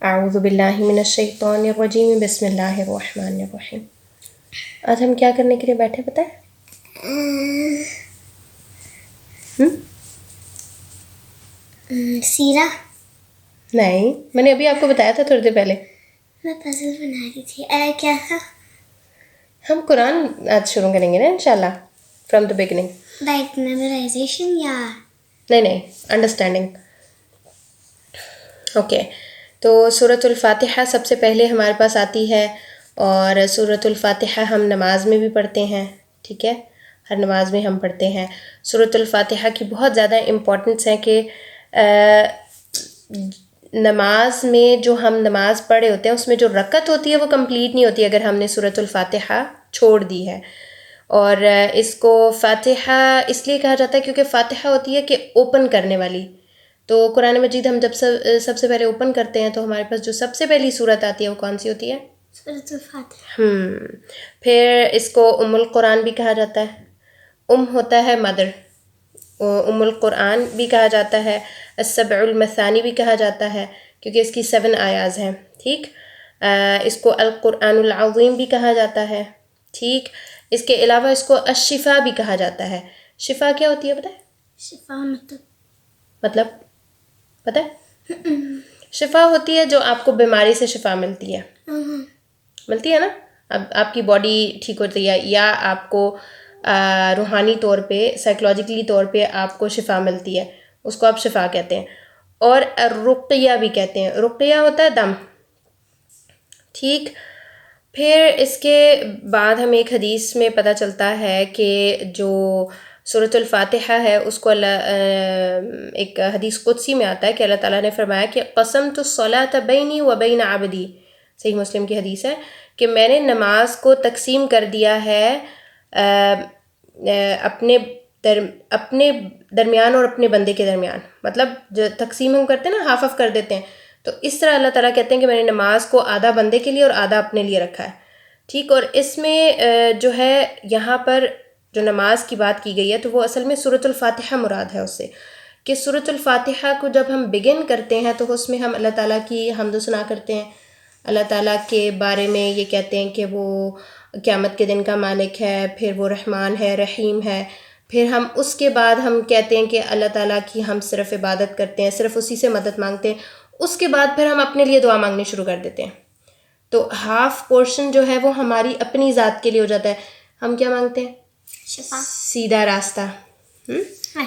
اعوذ باللہ من الشیطان الرجیم بسم اللہ الرحمن الرحیم. آج ہم کیا کرنے کے لیے بیٹھے پتہ ہے؟ سیرہ نہیں، میں نے ابھی آپ کو بتایا تھا تھوڑی دیر پہلے. میں پزل بنا رہی تھی. کیا تھا؟ ہم قرآن آج شروع کریں گے نا انشاءاللہ from the beginning. Like memorisation یا نہیں انڈرسٹینڈنگ. اوکے، تو سورۃ الفاتحہ سب سے پہلے ہمارے پاس آتی ہے، اور سورۃ الفاتحہ ہم نماز میں بھی پڑھتے ہیں. ٹھیک ہے، ہر نماز میں ہم پڑھتے ہیں. سورۃ الفاتحہ کی بہت زیادہ امپورٹنس ہے کہ نماز میں جو ہم نماز پڑھے ہوتے ہیں اس میں جو رکعت ہوتی ہے وہ کمپلیٹ نہیں ہوتی اگر ہم نے سورۃ الفاتحہ چھوڑ دی ہے. اور اس کو فاتحہ اس لیے کہا جاتا ہے کیونکہ فاتحہ ہوتی ہے کہ اوپن کرنے والی. تو قرآن مجید ہم جب سب سے پہلے اوپن کرتے ہیں تو ہمارے پاس جو سب سے پہلی صورت آتی ہے وہ کون سی ہوتی ہے؟ سورۃ الفاتحہ. پھر اس کو ام القرآن بھی کہا جاتا ہے. ام ہوتا ہے مدر، ام القرآن بھی کہا جاتا ہے. السبع المثانی بھی کہا جاتا ہے کیونکہ اس کی 7 آیاز ہیں. ٹھیک، اس کو القرآن العظیم بھی کہا جاتا ہے. ٹھیک، اس کے علاوہ اس کو الشفا بھی کہا جاتا ہے. شفا کیا ہوتی ہے پتہ ہے؟ شفا مطلب پتہ ہے؟ شفا ہوتی ہے جو آپ کو بیماری سے شفا ملتی ہے. ملتی ہے نا. اب آپ کی باڈی ٹھیک ہوتی ہے یا آپ کو روحانی طور پہ سائیکلوجیکلی طور پہ آپ کو شفا ملتی ہے، اس کو آپ شفا کہتے ہیں. اور رقیہ بھی کہتے ہیں. رقیہ ہوتا ہے دم. ٹھیک، پھر اس کے بعد ہمیں ایک حدیث میں پتہ چلتا ہے کہ جو سورۃ الفاتحہ ہے اس کو ایک حدیث قدسی میں آتا ہے کہ اللہ تعالیٰ نے فرمایا کہ قسمت الصلاۃ بینی و بین عبدی. صحیح مسلم کی حدیث ہے کہ میں نے نماز کو تقسیم کر دیا ہے اپنے درمیان اور اپنے بندے کے درمیان. مطلب جو تقسیم ہم کرتے ہیں نا، ہاف آف کر دیتے ہیں، تو اس طرح اللہ تعالیٰ کہتے ہیں کہ میں نے نماز کو آدھا بندے کے لیے اور آدھا اپنے لیے رکھا ہے. ٹھیک، اور اس میں جو ہے یہاں پر جو نماز کی بات کی گئی ہے تو وہ اصل میں سورۃ الفاتحہ مراد ہے اس سے، کہ سورۃ الفاتحہ کو جب ہم بگن کرتے ہیں تو اس میں ہم اللہ تعالیٰ کی حمد و ثنا کرتے ہیں. اللہ تعالیٰ کے بارے میں یہ کہتے ہیں کہ وہ قیامت کے دن کا مالک ہے، پھر وہ رحمان ہے، رحیم ہے. پھر ہم اس کے بعد ہم کہتے ہیں کہ اللہ تعالیٰ کی ہم صرف عبادت کرتے ہیں، صرف اسی سے مدد مانگتے ہیں. اس کے بعد پھر ہم اپنے لیے دعا مانگنی شروع کر دیتے ہیں. تو ہاف پورشن جو ہے وہ ہماری اپنی ذات کے لیے ہو جاتا ہے. ہم کیا مانگتے ہیں؟ شفا. سیدھا راستہ.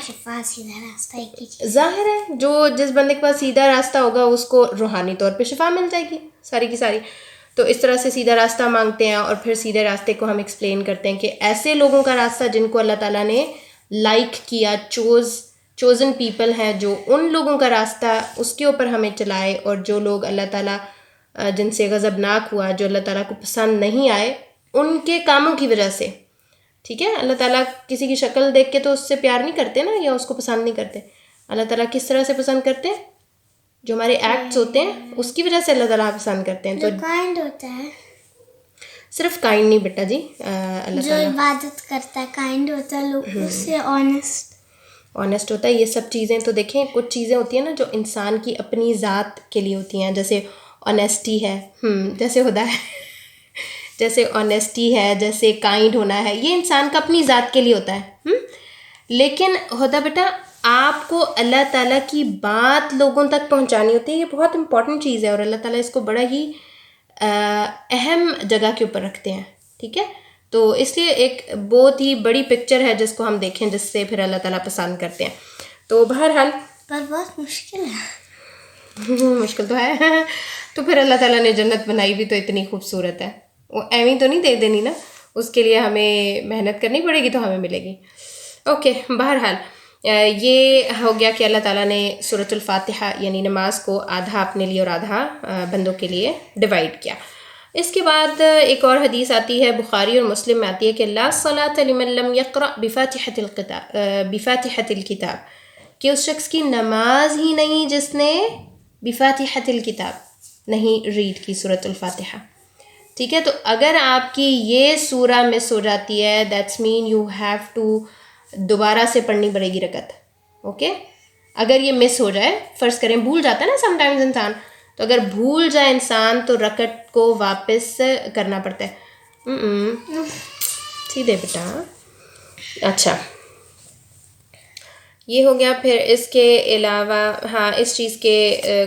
شفا سیدھا راستہ ایک ہی چیز. ظاہر ہے جو جس بندے کے پاس سیدھا راستہ ہوگا اس کو روحانی طور پہ شفا مل جائے گی ساری کی ساری. تو اس طرح سے سیدھا راستہ مانگتے ہیں، اور پھر سیدھے راستے کو ہم ایکسپلین کرتے ہیں کہ ایسے لوگوں کا راستہ جن کو اللہ تعالیٰ نے لائک کیا، چوزن پیپل ہیں، جو ان لوگوں کا راستہ اس کے اوپر ہمیں چلائے. اور جو لوگ اللہ تعالیٰ جن سے غضبناک ہوا، جو اللہ تعالیٰ کو پسند نہیں آئے ان کے کاموں کی وجہ سے. ٹھیک ہے، اللہ تعالیٰ کسی کی شکل دیکھ کے تو اس سے پیار نہیں کرتے نا، یا اس کو پسند نہیں کرتے. اللہ تعالیٰ کس طرح سے پسند کرتے ہیں؟ جو ہمارے ایکٹس ہوتے ہیں اس کی وجہ سے اللہ تعالیٰ پسند کرتے ہیں. تو کائنڈ ہوتا ہے، صرف کائنڈ نہیں بیٹا جی، اللہ جو تعالیٰ عبادت کرتا ہے کائنڈ ہوتا ہے، لوگ اس سے آنیسٹ ہوتا ہے. یہ سب چیزیں تو دیکھیں، کچھ چیزیں ہوتی ہیں نا جو انسان کی اپنی ذات کے لیے ہوتی ہیں، جیسے آنیسٹی ہے، جیسے خدا ہے، جیسے آنیسٹی ہے، جیسے کائنڈ ہونا ہے، یہ انسان کا اپنی ذات کے لیے ہوتا ہے. لیکن ہوتا بیٹا آپ کو اللہ تعالیٰ کی بات لوگوں تک پہنچانی ہوتی ہے. یہ بہت امپورٹنٹ چیز ہے اور اللہ تعالیٰ اس کو بڑا ہی اہم جگہ کے اوپر رکھتے ہیں. ٹھیک ہے، تو اس لیے ایک بہت ہی بڑی پکچر ہے جس کو ہم دیکھیں، جس سے پھر اللہ تعالیٰ پسند کرتے ہیں. تو بہرحال پر بہت مشکل ہے. مشکل تو ہے. تو پھر اللہ تعالیٰ نے جنت بنائی بھی تو اتنی خوبصورت ہے، وہ ایویں تو نہیں دے دینی نا، اس کے لیے ہمیں محنت کرنی پڑے گی تو ہمیں ملے گی. اوکے، بہرحال یہ ہو گیا کہ اللہ تعالیٰ نے سورۃ الفاتحہ یعنی نماز کو آدھا اپنے لیے اور آدھا بندوں کے لیے ڈیوائڈ کیا. اس کے بعد ایک اور حدیث آتی ہے، بخاری اور مسلم میں آتی ہے کہ لا صلاۃ لمن لم یقرأ بفاتحۃ الکتاب، کہ اس شخص کی نماز ہی نہیں جس نے بفاتحۃ الکتاب نہیں ریڈ کی سورۃ الفاتحہ. ٹھیک ہے، تو اگر آپ کی یہ سورہ مس ہو جاتی ہے that's mean you have to دوبارہ سے پڑھنی پڑے گی رکعت. اوکے، اگر یہ مس ہو جائے، فرض کریں بھول جاتا ہے نا سم ٹائمز انسان، تو اگر بھول جائے انسان تو رکعت کو واپس کرنا پڑتا ہے. سیدھے بیٹا. اچھا یہ ہو گیا. پھر اس کے علاوہ ہاں اس چیز کے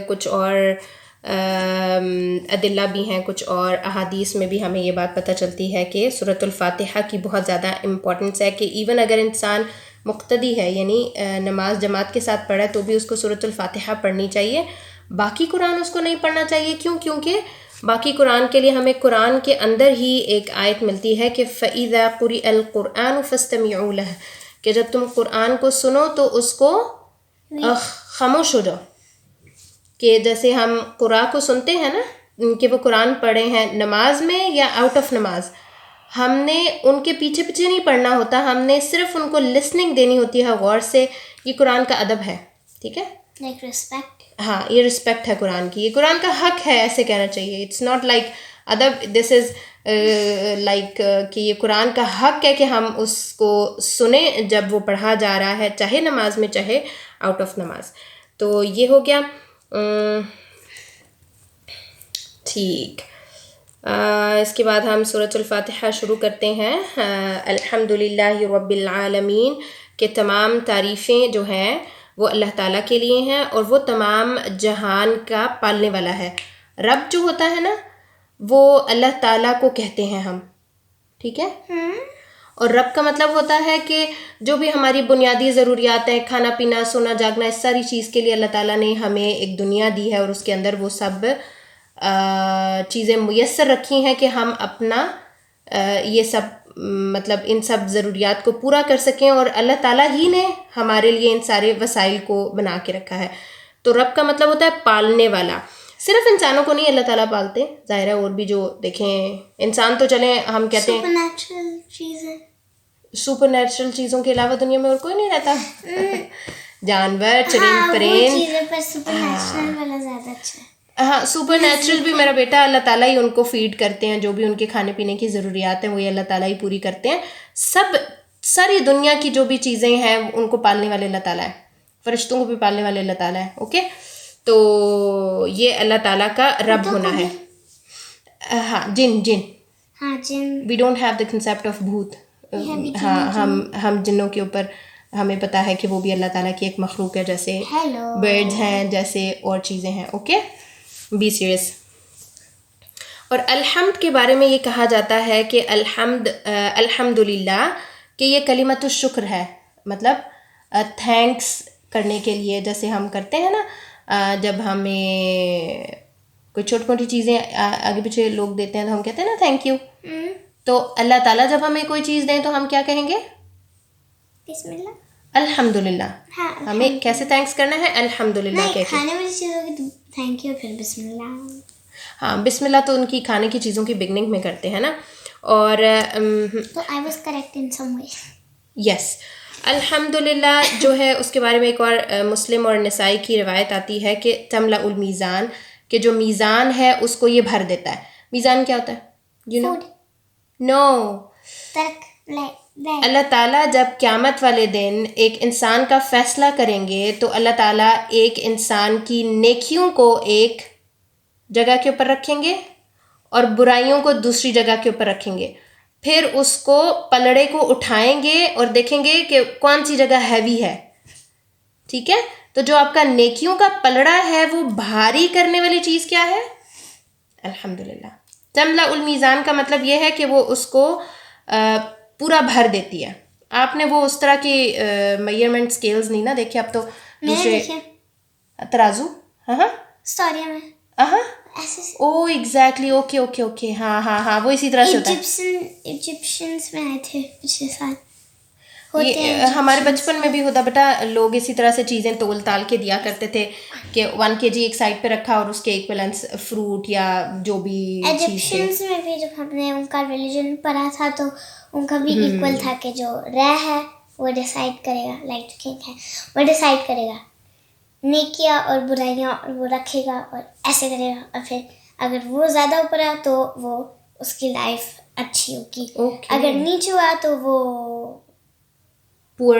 کچھ اور ادلہ بھی ہیں, کچھ اور احادیث میں بھی ہمیں یہ بات پتہ چلتی ہے کہ سورۃ الفاتحہ کی بہت زیادہ امپورٹنس ہے, کہ ایون اگر انسان مقتدی ہے یعنی نماز جماعت کے ساتھ پڑھا تو بھی اس کو سورۃ الفاتحہ پڑھنی چاہیے, باقی قرآن اس کو نہیں پڑھنا چاہیے. کیونکہ باقی قرآن کے لیے ہمیں قرآن کے اندر ہی ایک آیت ملتی ہے کہ فَإِذَا قُرِئَ الْقُرْآنُ فَاسْتَمِعُوا لَهُ, کہ جب تم قرآن کو سنو تو اس کو خاموش ہو جاؤ. کہ جیسے ہم قرآن کو سنتے ہیں نا کہ وہ قرآن پڑھے ہیں نماز میں یا آؤٹ آف نماز, ہم نے ان کے پیچھے پیچھے نہیں پڑھنا ہوتا, ہم نے صرف ان کو لسننگ دینی ہوتی ہے غور سے. یہ قرآن کا ادب ہے, ٹھیک ہے, لائک ریسپیکٹ. ہاں یہ رسپیکٹ ہے قرآن کی, یہ قرآن کا حق ہے ایسے کہنا چاہیے. اٹس ناٹ لائک ادب, دس از لائک کہ یہ قرآن کا حق ہے کہ ہم اس کو سنیں جب وہ پڑھا جا رہا ہے, چاہے نماز میں چاہے آؤٹ آف نماز. تو یہ ہو گیا. ٹھیک, اس کے بعد ہم سورۃ الفاتحہ شروع کرتے ہیں. الحمدللہ رب العالمین, کہ تمام تعریفیں جو ہیں وہ اللہ تعالیٰ کے لیے ہیں اور وہ تمام جہان کا پالنے والا ہے. رب جو ہوتا ہے نا وہ اللہ تعالیٰ کو کہتے ہیں ہم, ٹھیک ہے. اور رب کا مطلب ہوتا ہے کہ جو بھی ہماری بنیادی ضروریات ہیں, کھانا پینا سونا جاگنا, اس ساری چیز کے لیے اللہ تعالیٰ نے ہمیں ایک دنیا دی ہے اور اس کے اندر وہ سب چیزیں میسر رکھی ہیں کہ ہم اپنا یہ سب مطلب ان سب ضروریات کو پورا کر سکیں, اور اللہ تعالیٰ ہی نے ہمارے لیے ان سارے وسائل کو بنا کے رکھا ہے. تو رب کا مطلب ہوتا ہے پالنے والا. صرف انسانوں کو نہیں اللہ تعالیٰ پالتے, ظاہر ہے اور بھی جو دیکھیں انسان تو چلیں ہم کہتے ہیں سپر نیچرل چیزیں, سپر نیچرل چیزوں کے علاوہ دنیا میں اور کوئی نہیں رہتا. جانور, چرند پرند, چیزیں پر سپر نیچرل والا زیادہ اچھا ہے. ہاں سپر نیچرل بھی میرا بیٹا اللہ تعالیٰ ہی ان کو فیڈ کرتے ہیں, جو بھی ان کے کھانے پینے کی ضروریات ہیں وہ اللہ تعالیٰ ہی پوری کرتے ہیں. ساری دنیا کی جو بھی چیزیں ہیں ان کو پالنے والے اللہ تعالیٰ ہے, فرشتوں کو بھی پالنے والے اللہ تعالیٰ ہے. اوکے, تو یہ اللہ تعالیٰ کا رب ہونا ہے. ہاں جن ہاں جن, we don't have the concept of بھوت. ہاں ہم جنوں کے اوپر ہمیں پتہ ہے کہ وہ بھی اللہ تعالیٰ کی ایک مخلوق ہے, جیسے برڈز ہیں, جیسے اور چیزیں ہیں. Okay, be serious. اور الحمد کے بارے میں یہ کہا جاتا ہے کہ الحمدللہ کہ یہ کلمۃ الشکر ہے, مطلب تھینکس کرنے کے لیے, جیسے ہم کرتے ہیں نا جب ہمیں کوئی چھوٹی موٹی چیزیں آگے پیچھے لوگ دیتے ہیں تو ہم کہتے ہیں نا تھینک یو. تو اللہ تعالیٰ جب ہمیں کوئی چیز دیں تو ہم کیا کہیں گے؟ بسم اللہ, الحمدللہ. ہمیں کیسے تھینکس کرنا ہے؟ الحمدللہ کہہ کے. کھانے والی چیزوں کی تھینک یو, پھر بسم اللہ. ہاں بسم اللہ تو ان کی کھانے کی چیزوں کی بگننگ میں کرتے ہیں نا. اور تو آئی واز کریکٹ ان سم وے. یس, الحمدللہ جو ہے اس کے بارے میں ایک اور مسلم اور نسائی کی روایت آتی ہے کہ تملا المیزان, کہ جو میزان ہے اس کو یہ بھر دیتا ہے. میزان کیا ہوتا ہے؟ You know? نو. اللہ تعالیٰ جب قیامت والے دن ایک انسان کا فیصلہ کریں گے تو اللہ تعالیٰ ایک انسان کی نیکیوں کو ایک جگہ کے اوپر رکھیں گے اور برائیوں کو دوسری جگہ کے اوپر رکھیں گے. پھر اس کو پلڑے کو اٹھائیں گے اور دیکھیں گے کہ کون سی جگہ ہیوی ہے, ٹھیک ہے. تو جو آپ کا نیکیوں کا پلڑا ہے وہ بھاری کرنے والی چیز کیا ہے؟ الحمدللہ. تملا المیزان کا مطلب یہ ہے کہ وہ اس کو پورا بھر دیتی ہے. آپ نے وہ اس طرح کی میئرمنٹ اسکیلز نہیں نا دیکھے, اب تو دوسرے ترازو. ہاں اسٹوری میں او ایگزیکٹلی, اوکے اوکے اوکے, ہاں وہ اسی طرح سے ہوتا ہے. ایجپشنز میں آئے تھے پچھلے سال. یہ ہمارے بچپن میں بھی ہوتا بیٹا, لوگ اسی طرح سے چیزیں تول تال کے دیا کرتے تھے کہ 1 kg ایک سائڈ پہ رکھا اور اس کے ایکویلنس فروٹ یا جو بھی. ایجپشنز میں بھی جب ہم نے ان کا ریلیجن پڑھا تھا تو ان کا بھی ایکول تھا کہ جو رہ ہے وہ ڈیسائیڈ کرے گا, لائک کنگ ہے وہ ڈیسائیڈ کرے گا نیکیاں اور برائیاں, اور وہ رکھے گا اور ایسے کرے گا, اور پھر اگر وہ زیادہ اوپر ہے تو وہ اس کی لائف اچھی ہوگی, اگر نیچے ہوا تو وہ پور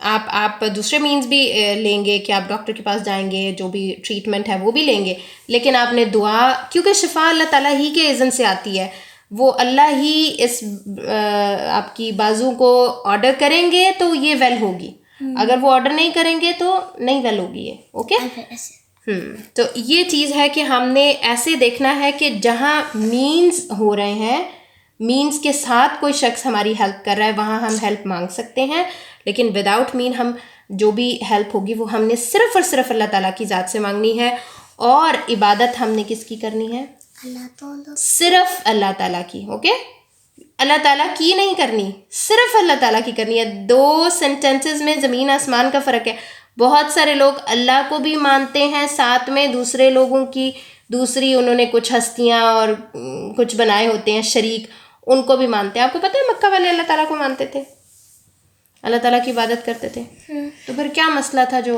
آپ دوسرے مینز بھی لیں گے کہ آپ ڈاکٹر کے پاس جائیں گے, جو بھی ٹریٹمنٹ ہے وہ بھی لیں گے, لیکن آپ نے دعا, کیونکہ شفا اللہ تعالیٰ ہی کے اذن سے آتی ہے, وہ اللہ ہی اس آپ کی بازو کو آرڈر کریں گے تو یہ ویل ہوگی, اگر وہ آرڈر نہیں کریں گے تو نہیں ویل ہوگی یہ. اوکے, تو یہ چیز ہے کہ ہم نے ایسے دیکھنا ہے کہ جہاں مینز ہو رہے ہیں, مینز کے ساتھ کوئی شخص ہماری ہیلپ کر رہا ہے, وہاں ہم ہیلپ مانگ سکتے ہیں, لیکن وداؤٹ مین ہم جو بھی ہیلپ ہوگی وہ ہم نے صرف اور صرف اللہ تعالیٰ کی ذات سے مانگنی ہے. اور عبادت ہم نے کس کی کرنی ہے؟ صرف اللہ تعالیٰ کی. اوکے, اللہ تعالیٰ کی نہیں کرنی, صرف اللہ تعالیٰ کی کرنی ہے. 2 سینٹینسز میں زمین آسمان کا فرق ہے. بہت سارے لوگ اللہ کو بھی مانتے ہیں, ساتھ میں دوسرے لوگوں کی دوسری انہوں نے کچھ ہستیاں اور کچھ بنائے ہوتے ہیں شریک, ان کو بھی مانتے ہیں. آپ کو پتہ ہے مکہ والے اللہ تعالیٰ کو مانتے تھے, اللہ تعالیٰ کی عبادت کرتے تھے. تو پھر کیا مسئلہ تھا جو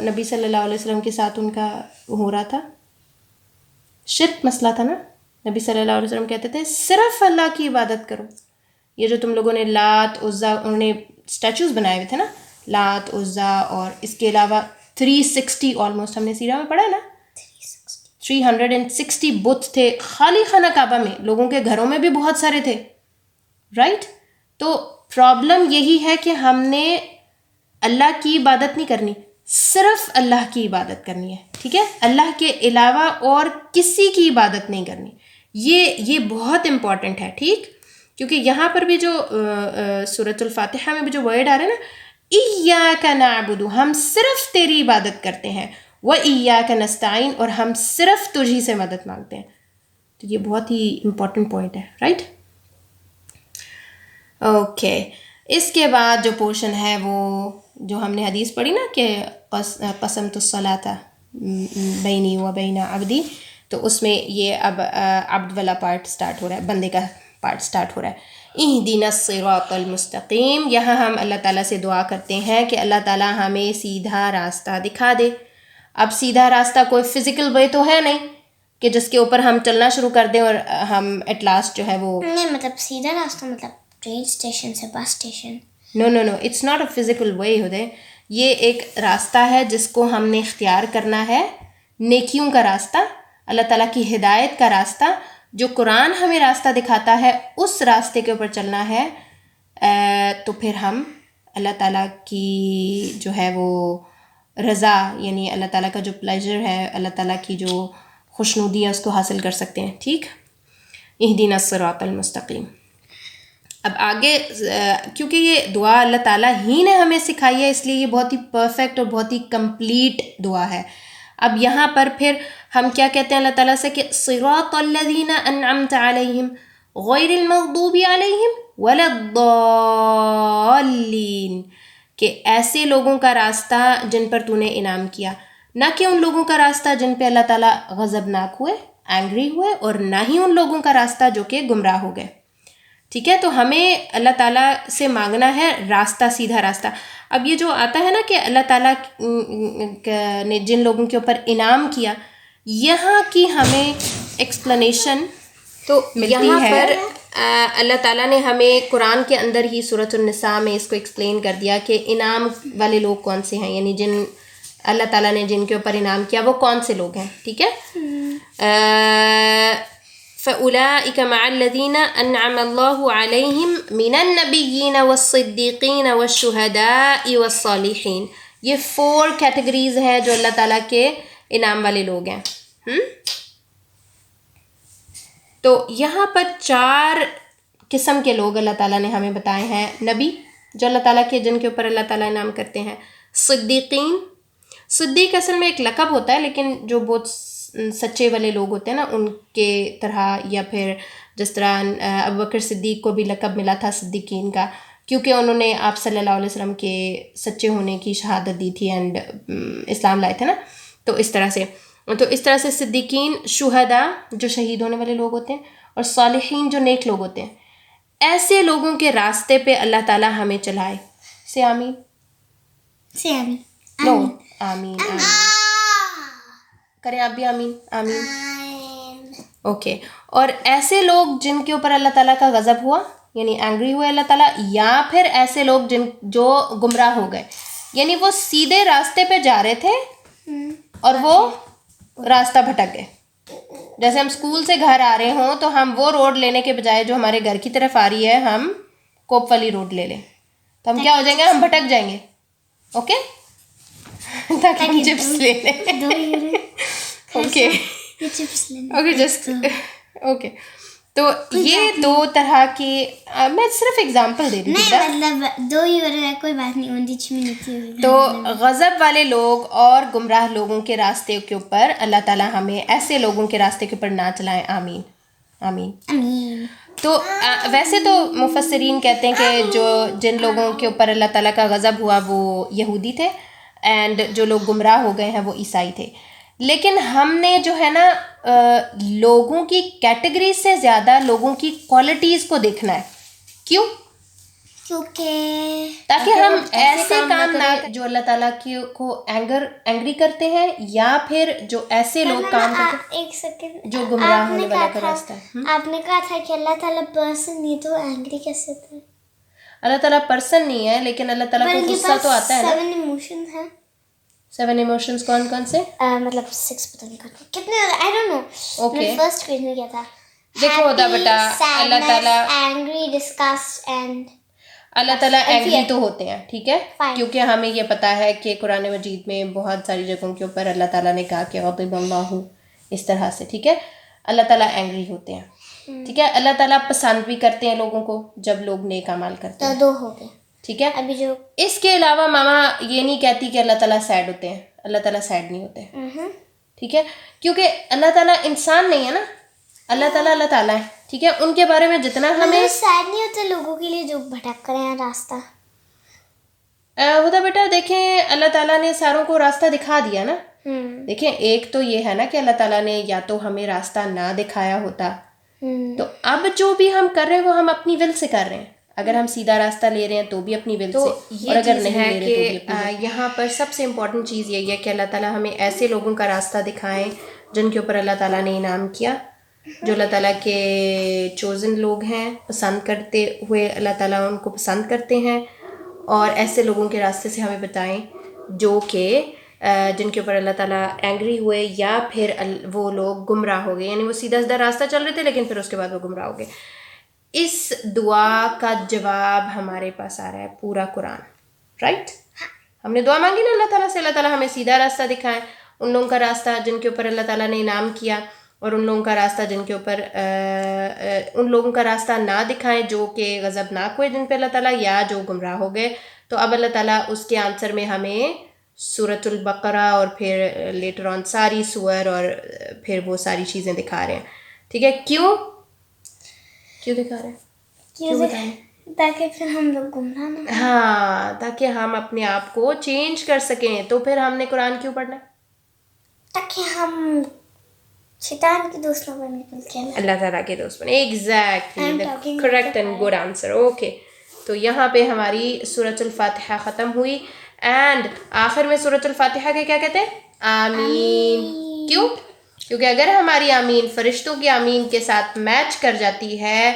نبی صلی اللہ علیہ وسلم کے ساتھ ان کا ہو رہا تھا؟ شرک مسئلہ تھا نا. نبی صلی اللہ علیہ وسلم کہتے تھے صرف اللہ کی عبادت کرو. یہ جو تم لوگوں نے لات عزا, انہوں نے اسٹیچوز بنائے ہوئے تھے نا, لات عزا, اور اس کے علاوہ 360 آلموسٹ, ہم نے سیرہ میں پڑھا ہے نا, 360 بت تھے خالی خانہ کعبہ میں. لوگوں کے گھروں میں بھی بہت سارے تھے, رائٹ. تو پرابلم یہی ہے کہ ہم نے اللہ کی عبادت نہیں کرنی, صرف اللہ کی عبادت کرنی ہے. ٹھیک ہے, اللہ کے علاوہ اور کسی کی عبادت نہیں کرنی. یہ بہت امپورٹنٹ ہے. ٹھیک, کیونکہ یہاں پر بھی جو سورۃ الفاتحہ میں بھی جو ورڈ آ رہے ہیں نا, ایاک نعبد, ہم صرف تیری عبادت کرتے ہیں, وایاک نستعین, اور ہم صرف تجھی سے مدد مانگتے ہیں. تو یہ بہت ہی امپورٹنٹ پوائنٹ ہے, رائٹ. اوکے, اس کے بعد جو پورشن ہے وہ جو ہم نے حدیث پڑھی نا کہ قسمت الصلاۃ بینی و بین عبدی, تو اس میں یہ اب عبد والا پارٹ سٹارٹ ہو رہا ہے, بندے کا پارٹ سٹارٹ ہو رہا ہے. اہدنا الصراط المستقیم, یہاں ہم اللہ تعالیٰ سے دعا کرتے ہیں کہ اللہ تعالیٰ ہمیں سیدھا راستہ دکھا دے. اب سیدھا راستہ کوئی فزیکل وے تو ہے نہیں کہ جس کے اوپر ہم چلنا شروع کر دیں اور ہم ایٹ لاسٹ جو ہے وہ نہیں, مطلب سیدھا راستہ مطلب ٹرین اسٹیشن سے bus station. No, it's not a physical way. ہدے, یہ ایک راستہ ہے جس کو ہم نے اختیار کرنا ہے, نیکیوں کا راستہ, اللہ تعالیٰ کی ہدایت کا راستہ, جو قرآن ہمیں راستہ دکھاتا ہے اس راستے کے اوپر چلنا ہے. تو پھر ہم اللہ تعالیٰ کی جو ہے وہ رضا, یعنی اللہ تعالیٰ کا جو پلیجر ہے, اللہ تعالیٰ کی جو خوشنودی ہے, اس کو حاصل کر سکتے ہیں. ٹھیک, اہدنا الصراط المستقیم. اب آگے کیونکہ یہ دعا اللہ تعالیٰ ہی نے ہمیں سکھائی ہے, اس لیے یہ بہت ہی پرفیکٹ اور بہت ہی کمپلیٹ دعا ہے. اب یہاں پر پھر ہم کیا کہتے ہیں اللہ تعالیٰ سے کہ صراط الذین انعمت علیہم غیر المغضوب علیہم ولا الضالین, کہ ایسے لوگوں کا راستہ جن پر تو نے انعام کیا, نہ کہ ان لوگوں کا راستہ جن پہ اللہ تعالیٰ غضبناک ہوئے, اینگری ہوئے, اور نہ ہی ان لوگوں کا راستہ جو کہ گمراہ ہو گئے. ٹھیک ہے, تو ہمیں اللہ تعالیٰ سے مانگنا ہے راستہ, سیدھا راستہ. اب یہ جو آتا ہے نا کہ اللہ تعالیٰ نے جن لوگوں کے اوپر انعام کیا, یہاں کی ہمیں ایکسپلینیشن تو ملتی ہے. اللہ تعالیٰ نے ہمیں قرآن کے اندر ہی سورۃ النساء میں اس کو ایکسپلین کر دیا کہ انعام والے لوگ کون سے ہیں, یعنی جن اللہ تعالیٰ نے جن کے اوپر انعام کیا وہ کون سے لوگ ہیں. ٹھیک ہے, فَأُولَٰئِكَ مَعَ الَّذِينَ أَنْعَمَ اللَّهُ عَلَيْهِمْ مِنَ النَّبِيِّينَ وَالصِّدِّيقِينَ وَالشُّهَدَاءِ وَالصَّالِحِينَ. یہ 4 کیٹیگریز ہیں جو اللہ تعالیٰ کے انعام والے لوگ ہیں. تو یہاں پر 4 قسم کے لوگ اللہ تعالیٰ نے ہمیں بتائے ہیں. نبی جو اللہ تعالیٰ کے جن کے اوپر اللہ تعالیٰ انعام کرتے ہیں. صدیقین, صدیق اصل میں ایک لقب ہوتا ہے, لیکن جو بہت سچے والے لوگ ہوتے ہیں نا ان کے طرح, یا پھر جس طرح ابوبکر صدیق کو بھی لقب ملا تھا صدیقین کا, کیونکہ انہوں نے آپ صلی اللہ علیہ وسلم کے سچے ہونے کی شہادت دی تھی اینڈ اسلام لائے تھے نا. تو اس طرح سے صدیقین, شہداء جو شہید ہونے والے لوگ ہوتے ہیں, اور صالحین جو نیک لوگ ہوتے ہیں. ایسے لوگوں کے راستے پہ اللہ تعالیٰ ہمیں چلائے. سے آمین, سے آمین, نو آمین, کریں آپ بھی آمین, آمین. اوکے, اور ایسے لوگ جن کے اوپر اللہ تعالیٰ کا غضب ہوا, یعنی اینگری ہوئے اللہ تعالیٰ, یا پھر ایسے لوگ جو گمراہ ہو گئے, یعنی وہ سیدھے راستے پہ جا رہے تھے اور وہ راستہ بھٹک گئے. جیسے ہم اسکول سے گھر آ رہے ہوں تو ہم وہ روڈ لینے کے بجائے جو ہمارے گھر کی طرف آ رہی ہے ہم کوپ والی روڈ لے لیں, تو ہم کیا ہو جائیں گے, ہم بھٹک جائیں گے. اوکے, تاکہ ہم چپس لے لیں. Okay okay just okay. تو یہ دو طرح کی, میں صرف اگزامپل دے رہی ہوں, مطلب 2 یورو ہے, کوئی بات نہیں, 10 منٹ. تو غضب والے لوگ اور گمراہ لوگوں کے راستے کے اوپر اللہ تعالیٰ ہمیں ایسے لوگوں کے راستے کے اوپر نہ چلائیں. آمین آمین. تو ویسے تو مفسرین کہتے ہیں کہ جن لوگوں کے اوپر اللہ تعالیٰ کا غضب ہوا وہ یہودی تھے, اینڈ جو لوگ گمراہ ہو گئے ہیں وہ عیسائی تھے. لیکن ہم نے جو ہے نا لوگوں کی کیٹیگری سے زیادہ لوگوں کی کوالٹیز کو دیکھنا ہے. کیوں؟ کیونکہ تاکہ ہم ایسے کام نہ جو اللہ تعالیٰ کو اینگری کرتے ہیں, یا پھر جو ایسے لوگ کام کرتے ہیں. ایک سیکنڈ, جو گمراہ ہونے والا کا راستہ ہے. آپ نے کہا تھا کہ اللہ تعالیٰ پرسن نہیں, تو اینگری کیسے تھے؟ اللہ تعالیٰ پرسن نہیں ہے, لیکن اللہ تعالیٰ کو غصہ تو آتا ہے نا. 7 ایموشن ہیں. 7 ایموشنز کون کون سے؟ مطلب 6 پتہ نہیں کتنے, I don't know. Okay, first quiz میں کیا تھا؟ دیکھو ہوتا بیٹا, اللہ تعالیٰ اینگری, ڈسکسٹ اینڈ اللہ تعالیٰ اینگری تو ہوتے ہیں, ٹھیک ہے, کیونکہ ہمیں یہ پتہ ہے کہ قرآن مجید میں بہت ساری جگہوں کے اوپر اللہ تعالیٰ نے کہا کہ غضب اللہ, اس طرح سے, ٹھیک ہے. اللہ تعالیٰ اینگری ہوتے ہیں, ٹھیک ہے. اللہ تعالیٰ پسند بھی کرتے ہیں لوگوں کو جب لوگ نیک اعمال کرتے ہیں. 2 ہو گئے, ٹھیک ہے. ابھی جو اس کے علاوہ ماما یہ نہیں کہتی کہ اللہ تعالیٰ سیڈ ہوتے ہیں. اللہ تعالیٰ سیڈ نہیں ہوتے, ٹھیک ہے, کیونکہ اللہ تعالیٰ انسان نہیں ہے نا, اللہ تعالیٰ اللہ تعالیٰ ہے, ٹھیک ہے. ان کے بارے میں جتنا ہمیں سیڈ نہیں ہوتے لوگوں کے لیے جو بھٹک کر ہیں راستہ. ہوتا بیٹا, دیکھیں اللہ تعالیٰ نے ساروں کو راستہ دکھا دیا نا. دیکھیں ایک تو یہ ہے نا کہ اللہ تعالیٰ نے یا تو ہمیں راستہ نہ دکھایا ہوتا, تو اب جو بھی ہم کر رہے ہیں وہ ہم اپنی ول سے کر رہے ہیں. اگر ہم سیدھا راستہ لے رہے ہیں تو بھی اپنی ول سے, اور اگر نہیں لے رہے تو بھی. یہاں پر سب سے امپورٹنٹ چیز یہی ہے کہ اللہ تعالیٰ ہمیں ایسے لوگوں کا راستہ دکھائیں جن کے اوپر اللہ تعالیٰ نے انعام کیا, جو اللہ تعالیٰ کے چوزن لوگ ہیں, پسند کرتے ہوئے اللہ تعالیٰ ان کو پسند کرتے ہیں, اور ایسے لوگوں کے راستے سے ہمیں بتائیں جو کہ جن کے اوپر اللہ تعالیٰ اینگری ہوئے, یا پھر وہ لوگ گمراہ ہو گئے, یعنی وہ سیدھا سیدھا راستہ چل رہے تھے لیکن پھر اس کے بعد وہ گمراہ ہو گئے. اس دعا کا جواب ہمارے پاس آ رہا ہے پورا قرآن, رائٹ. ہم نے دعا مانگی نا اللہ تعالیٰ سے, اللہ تعالیٰ ہمیں سیدھا راستہ دکھائیں, ان لوگوں کا راستہ جن کے اوپر اللہ تعالیٰ نے انعام کیا, اور ان لوگوں کا راستہ جن کے اوپر ان لوگوں کا راستہ نہ دکھائیں جو کہ غضبناک ہوئے جن پہ اللہ تعالیٰ, یا جو گمراہ ہو گئے. تو اب اللہ تعالیٰ اس کے آنسر میں ہمیں سورۃ البقرہ اور پھر لیٹر آن ساری سور اور پھر وہ ساری چیزیں دکھا رہے ہیں, ٹھیک ہے. کیوں دکھا رہے ہیں؟ کیوں بتائیں؟ تاکہ پھر ہم لوگ گمراہ نہ, ہاں, تاکہ ہم اپنے آپ کو چینج کر سکیں. تو پھر ہم نے قرآن کیوں پڑھنا ہے؟ تاکہ ہم شیطان کے دوستوں پر نکل کے اللہ تعالیٰ کے دوست بنے. Exactly correct and good answer. Okay, تو یہاں پہ ہماری سورۃ الفاتحہ ختم ہوئی, اینڈ آخر میں سورۃ الفاتحہ کے کیا کہتے ہیں؟ آمین. کیوں؟ کیونکہ اگر ہماری آمین فرشتوں کی آمین کے ساتھ میچ کر جاتی ہے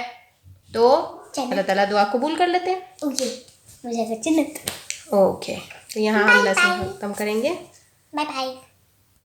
تو اللہ تعالیٰ دعا قبول کر لیتے ہیں. مجھے جنت. اوکے, تو یہاں ہم لیسن ختم کریں گے. Bye bye.